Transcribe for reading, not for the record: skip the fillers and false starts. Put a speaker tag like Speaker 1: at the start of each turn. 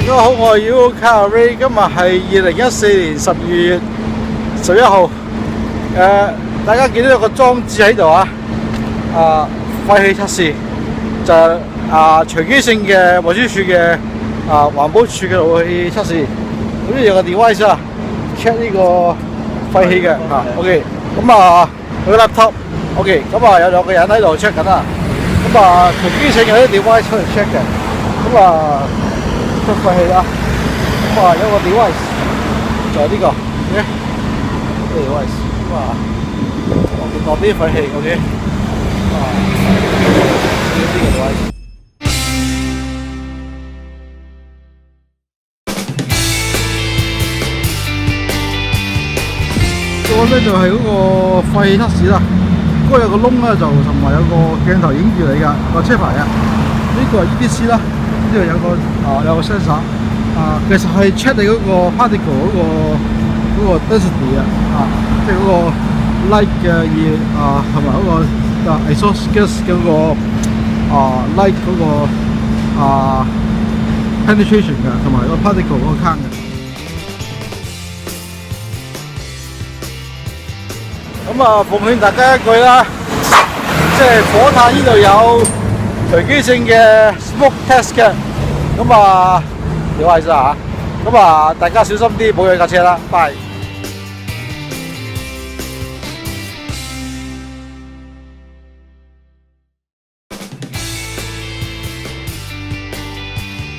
Speaker 1: 家好，我係 Car Ray，今日係2014年12月11號。大家見到有個裝置喺度啊，廢氣測試就係隨機性嘅運輸署嘅環保署嘅路氣測試。咁呢有個 device 啊 ，check 呢個廢氣嘅OK， 咁佢個 laptop，OK， 咁有兩個人喺度 check 緊啊。咁隨機性有啲 device 出嚟 check 嘅，咁出廢氣啦。咁有個 device 就係呢個 ，OK， 呢個 device， 我見落啲廢氣 ，OK， 呢個 device。嗰個咧就係嗰個廢氣測試啦。嗰個有個窿咧，就同埋有個鏡頭影住你㗎個車牌啊。呢個係 EDC 啦，呢度有個 sensor。其實係 check 你嗰個 particle 嗰個 density 即係嗰個 light 嘅嘢同埋嗰個exhaust gas 嗰個light 嗰個penetration 嘅，同埋個 particle 嗰個 count 嘅。咁奉勸大家一句啦，即係火炭呢度有隨機性嘅 smoke test 嘅，咁你話係咁大家小心啲，保養架車啦，拜。